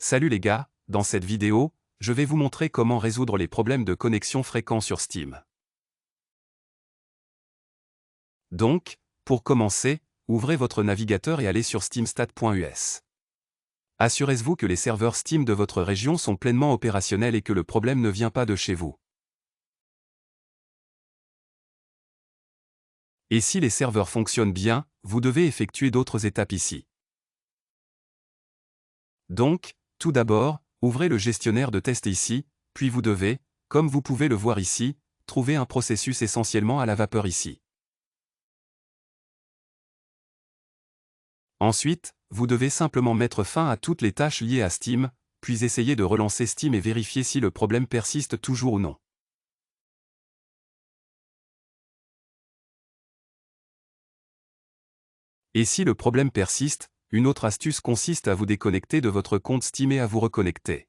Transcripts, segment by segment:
Salut les gars, dans cette vidéo, je vais vous montrer comment résoudre les problèmes de connexion fréquents sur Steam. Donc, pour commencer, ouvrez votre navigateur et allez sur steamstat.us. Assurez-vous que les serveurs Steam de votre région sont pleinement opérationnels et que le problème ne vient pas de chez vous. Et si les serveurs fonctionnent bien, vous devez effectuer d'autres étapes ici. Donc, tout d'abord, ouvrez le gestionnaire de test ici, puis vous devez, comme vous pouvez le voir ici, trouver un processus essentiellement à la vapeur ici. Ensuite, vous devez simplement mettre fin à toutes les tâches liées à Steam, puis essayer de relancer Steam et vérifier si le problème persiste toujours ou non. Et si le problème persiste, une autre astuce consiste à vous déconnecter de votre compte Steam et à vous reconnecter.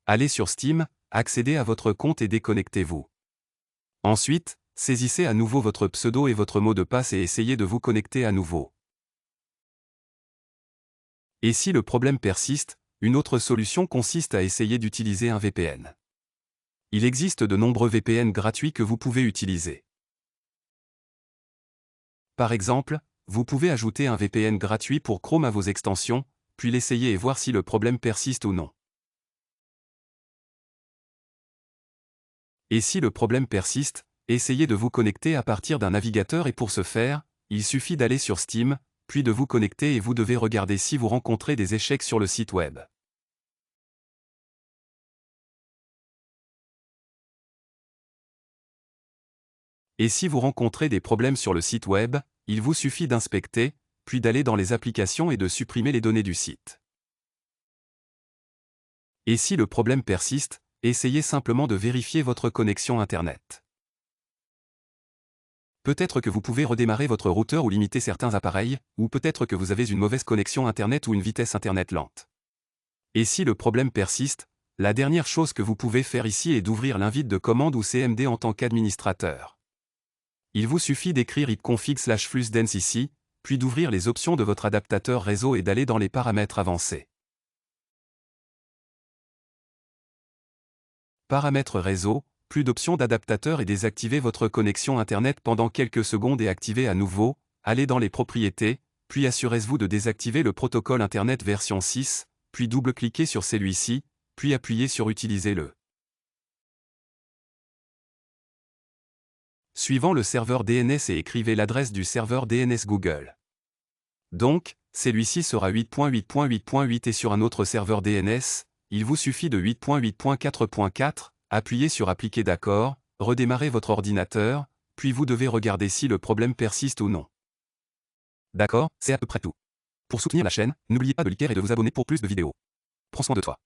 Allez sur Steam, accédez à votre compte et déconnectez-vous. Ensuite, saisissez à nouveau votre pseudo et votre mot de passe et essayez de vous connecter à nouveau. Et si le problème persiste, une autre solution consiste à essayer d'utiliser un VPN. Il existe de nombreux VPN gratuits que vous pouvez utiliser. Par exemple, vous pouvez ajouter un VPN gratuit pour Chrome à vos extensions, puis l'essayer et voir si le problème persiste ou non. Et si le problème persiste, essayez de vous connecter à partir d'un navigateur et pour ce faire, il suffit d'aller sur Steam, puis de vous connecter et vous devez regarder si vous rencontrez des échecs sur le site web. Et si vous rencontrez des problèmes sur le site web, il vous suffit d'inspecter, puis d'aller dans les applications et de supprimer les données du site. Et si le problème persiste, essayez simplement de vérifier votre connexion Internet. Peut-être que vous pouvez redémarrer votre routeur ou limiter certains appareils, ou peut-être que vous avez une mauvaise connexion Internet ou une vitesse Internet lente. Et si le problème persiste, la dernière chose que vous pouvez faire ici est d'ouvrir l'invite de commande ou CMD en tant qu'administrateur. Il vous suffit d'écrire ipconfig/flusdense ici, puis d'ouvrir les options de votre adaptateur réseau et d'aller dans les paramètres avancés. Paramètres réseau, plus d'options d'adaptateur et désactivez votre connexion Internet pendant quelques secondes et activez à nouveau, allez dans les propriétés, puis assurez-vous de désactiver le protocole Internet version 6, puis double-cliquez sur celui-ci, puis appuyez sur Utilisez-le. Suivant le serveur DNS et écrivez l'adresse du serveur DNS Google. Donc, celui-ci sera 8.8.8.8 et sur un autre serveur DNS, il vous suffit de 8.8.4.4, appuyez sur Appliquer d'accord, redémarrez votre ordinateur, puis vous devez regarder si le problème persiste ou non. D'accord, c'est à peu près tout. Pour soutenir la chaîne, n'oubliez pas de liker et de vous abonner pour plus de vidéos. Prends soin de toi.